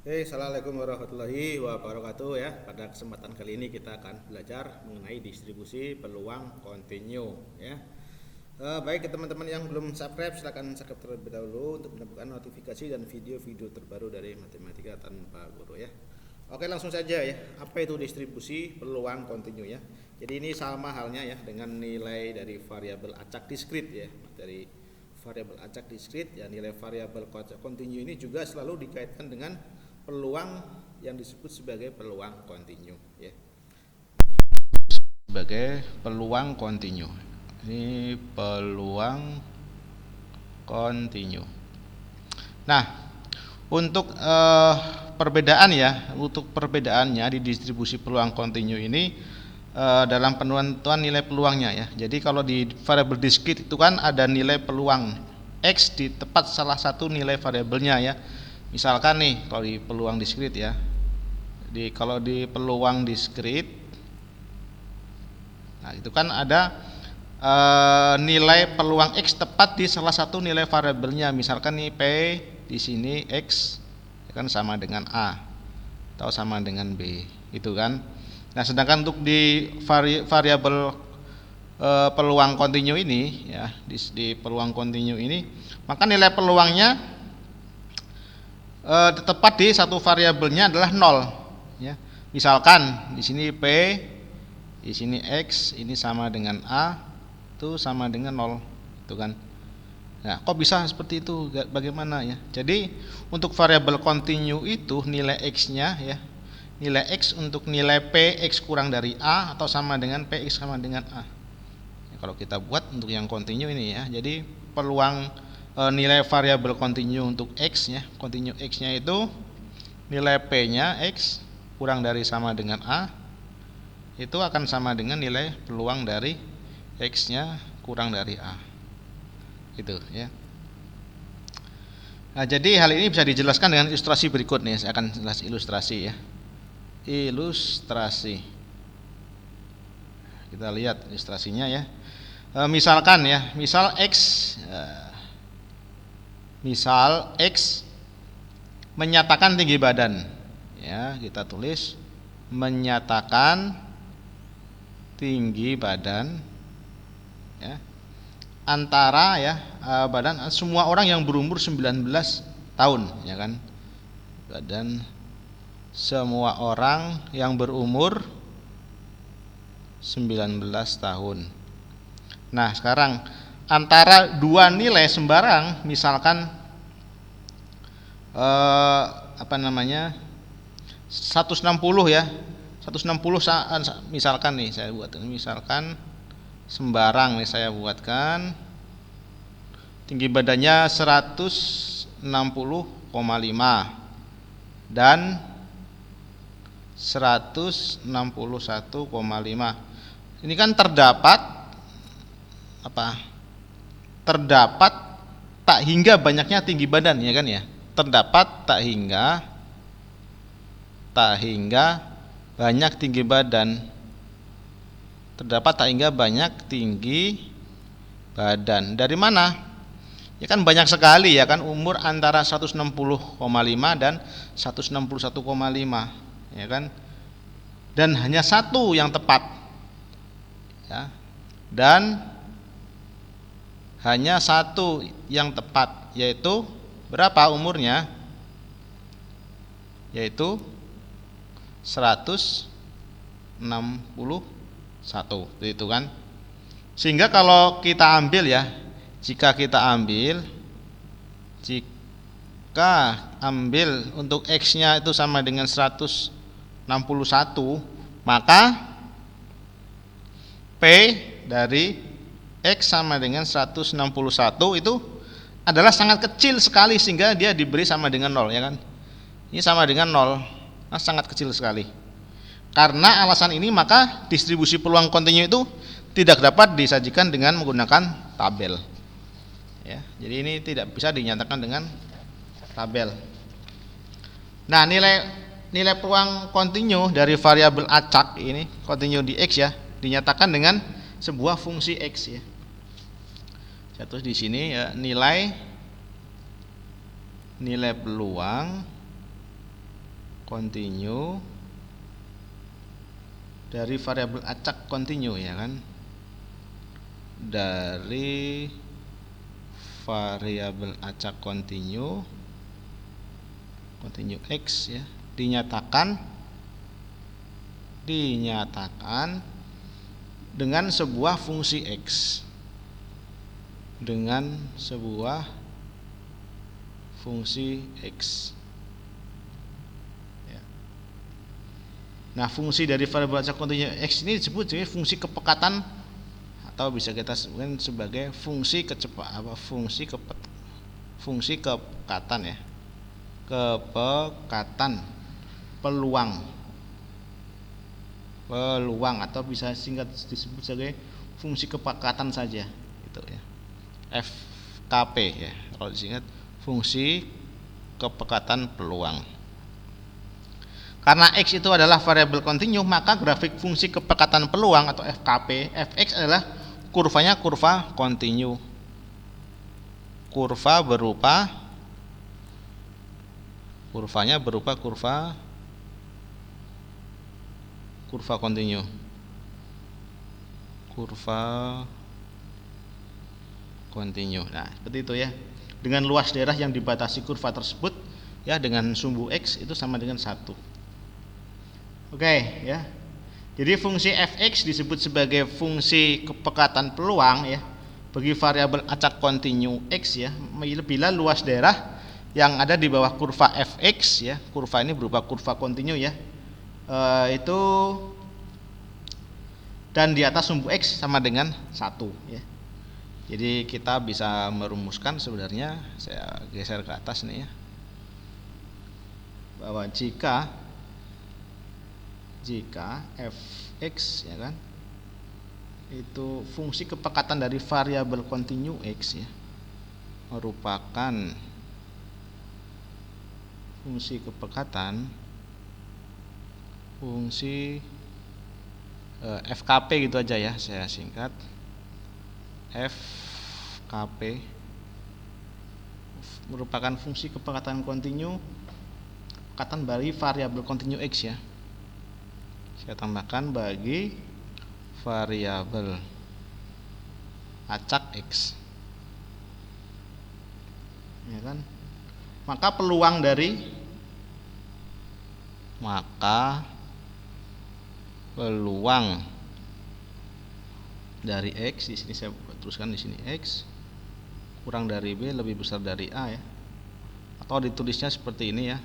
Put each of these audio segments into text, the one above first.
Assalamualaikum warahmatullahi wabarakatuh ya. Pada kesempatan kali ini kita akan belajar mengenai distribusi peluang kontinu ya. Baik teman-teman yang belum subscribe, silakan subscribe terlebih dahulu untuk mendapatkan notifikasi dan video-video terbaru dari Matematika Tanpa Guru ya. Oke, langsung saja ya. Apa itu distribusi peluang kontinu ya? Jadi ini sama halnya ya dengan nilai dari variabel acak diskrit ya. Dari variabel acak diskrit ya, nilai variabel kontinu ini juga selalu dikaitkan dengan peluang yang disebut sebagai peluang kontinu ya. Sebagai peluang kontinu. Ini peluang kontinu. Nah, untuk perbedaannya di distribusi peluang kontinu ini dalam penentuan nilai peluangnya ya. Jadi kalau di variabel diskrit itu kan ada nilai peluang X di tepat salah satu nilai variabelnya ya. Misalkan nih kalau di peluang diskrit ya. Kalau di peluang diskrit, nah itu kan ada nilai peluang X tepat di salah satu nilai variabelnya. Misalkan nih P di sini X kan sama dengan A atau sama dengan B, gitu kan. Nah, sedangkan untuk di variabel peluang kontinu ini ya, di peluang kontinu ini, maka nilai peluangnya tepat di satu variabelnya adalah 0 ya. Misalkan di sini P, di sini X, ini sama dengan A, itu sama dengan 0, itu kan. Nah, kok bisa seperti itu? Bagaimana ya? Jadi untuk variabel kontinu itu nilai X-nya ya, nilai X untuk nilai P X kurang dari A atau sama dengan P X sama dengan A. Ya, kalau kita buat untuk yang kontinu ini ya, jadi peluang nilai variabel kontinu untuk X ya, kontinu X-nya itu nilai P-nya X kurang dari sama dengan A, itu akan sama dengan nilai peluang dari X-nya kurang dari A. Itu ya. Nah, jadi hal ini bisa dijelaskan dengan ilustrasi berikut nih. Saya akan jelas ilustrasi ya. Ilustrasi. Kita lihat ilustrasinya ya. Misalkan ya, misal X menyatakan tinggi badan ya, kita tulis menyatakan tinggi badan ya, antara ya badan semua orang yang berumur 19 tahun ya kan, badan semua orang yang berumur 19 tahun. Nah, sekarang antara dua nilai sembarang, misalkan 160 ya, 160 misalkan nih saya buat, misalkan sembarang nih saya buatkan tinggi badannya 160,5 dan 161,5. Ini kan terdapat terdapat tak hingga banyaknya tinggi badan ya kan ya. Terdapat tak hingga banyak tinggi badan. Terdapat tak hingga banyak tinggi badan. Dari mana? Ya kan banyak sekali ya kan, umur antara 160,5 dan 161,5 ya kan. Dan hanya satu yang tepat. Ya. Dan hanya satu yang tepat, yaitu berapa umurnya? Yaitu 161, itu kan. Sehingga kalau kita ambil ya, jika ambil untuk X-nya itu sama dengan 161, maka P dari X sama dengan 161 itu adalah sangat kecil sekali, sehingga dia diberi sama dengan 0 ya kan. Ini sama dengan 0, nah, sangat kecil sekali. Karena alasan ini maka distribusi peluang kontinu itu tidak dapat disajikan dengan menggunakan tabel ya. Jadi ini tidak bisa dinyatakan dengan tabel. Nah, nilai peluang kontinu dari variabel acak ini, kontinu di X ya, dinyatakan dengan sebuah fungsi X ya. Saya tulis di sini ya, nilai peluang continue dari variabel acak continue, ya kan, dari variabel acak continue x, ya, dinyatakan dengan sebuah fungsi x, ya. Nah, fungsi dari variabel acak continue x ini disebut sebagai fungsi kepekatan, atau bisa kita sebutkan sebagai fungsi kepekatan, ya, kepekatan peluang, atau bisa singkat disebut sebagai fungsi kepekatan saja, gitu, ya, FKP, ya, kalau disingkat fungsi kepekatan peluang. Karena x itu adalah variabel kontinu, maka grafik fungsi kepekatan peluang atau FKP, fx adalah kurvanya kurva kontinu. Kurvanya berupa kurva kontinu. Nah, seperti itu, ya. Dengan luas daerah yang dibatasi kurva tersebut, ya, dengan sumbu x itu sama dengan 1. Oke, ya. Jadi fungsi fx disebut sebagai fungsi kepekatan peluang, ya, bagi variabel acak kontinu x, ya, bila luas daerah yang ada di bawah kurva fx, ya, kurva ini berupa kurva kontinu, ya, itu dan di atas sumbu x sama dengan 1, ya. Jadi kita bisa merumuskan, sebenarnya saya geser ke atas nih, ya, bahwa jika fx, ya kan, itu fungsi kepekatan dari variabel kontinu x, ya, merupakan fungsi kepekatan FKP, gitu aja, ya, saya singkat FKP, merupakan fungsi kepekatan kontinu dari variabel kontinu x, ya. Saya tambahkan bagi variabel acak x, ya kan, maka peluang dari x, di sini saya teruskan, di sini x kurang dari b lebih besar dari a, ya, atau ditulisnya seperti ini, ya,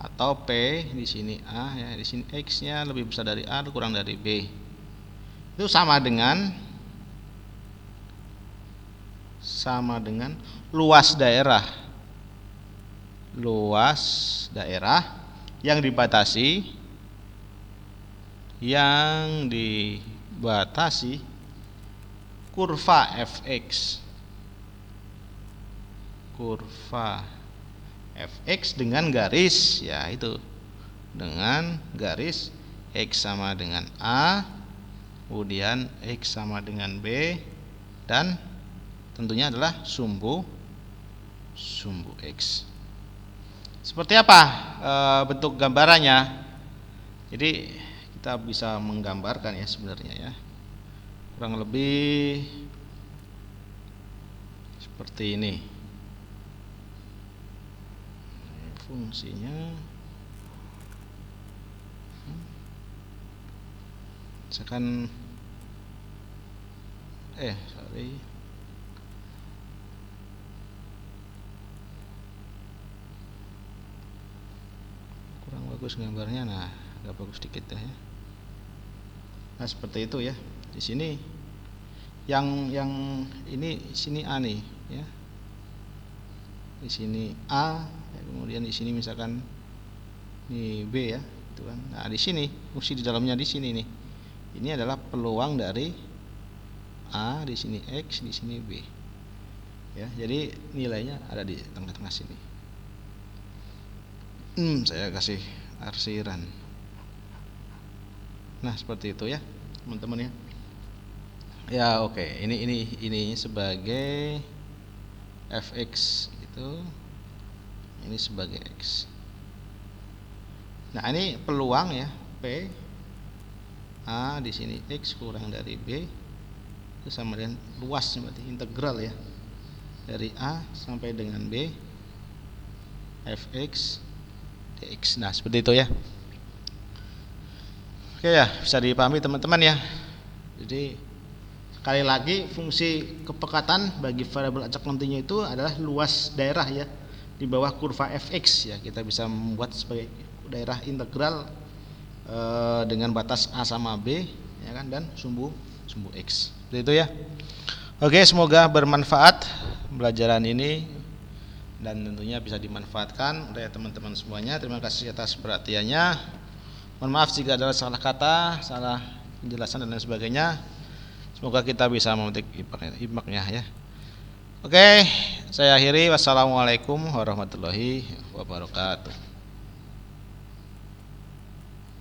atau p di sini a, ya, di sini x-nya lebih besar dari a kurang dari b, itu sama dengan luas daerah yang dibatasi kurva fx dengan garis, ya, itu dengan garis x sama dengan a, kemudian x sama dengan b, dan tentunya adalah sumbu x. Seperti apa bentuk gambarannya? Jadi kita bisa menggambarkan, ya, sebenarnya, ya, kurang lebih seperti ini. Fungsinya, misalkan kurang bagus gambarnya, nah, agak bagus dikit, ya. Nah, seperti itu, ya. Di sini yang ini sini a nih, ya. Di sini a, ya, kemudian di sini misalkan ini b, ya, itu kan. Nah, di sini fungsi di dalamnya di sini nih. Ini adalah peluang dari a, di sini x, di sini b. Ya, jadi nilainya ada di tengah-tengah sini. Saya kasih arsiran. Nah, seperti itu, ya, teman-teman, ya. Ya, oke. Ini sebagai fx itu, ini sebagai x. Nah, ini peluang ya, P A di sini X kurang dari B itu sama dengan luas, berarti integral ya, dari A sampai dengan B fx dx. Nah, seperti itu ya. Oke ya, bisa dipahami teman-teman ya. Jadi sekali lagi fungsi kepekatan bagi variabel acak nantinya itu adalah luas daerah ya di bawah kurva fx ya. Kita bisa membuat sebagai daerah integral dengan batas a sama b ya kan, dan sumbu x. Seperti itu ya. Oke, semoga bermanfaat pelajaran ini dan tentunya bisa dimanfaatkan oleh teman-teman semuanya. Terima kasih atas perhatiannya. Mohon maaf jika ada salah kata, salah penjelasan dan lain sebagainya. Semoga kita bisa memetik hikmahnya ya. Oke, saya akhiri. Wassalamualaikum warahmatullahi wabarakatuh.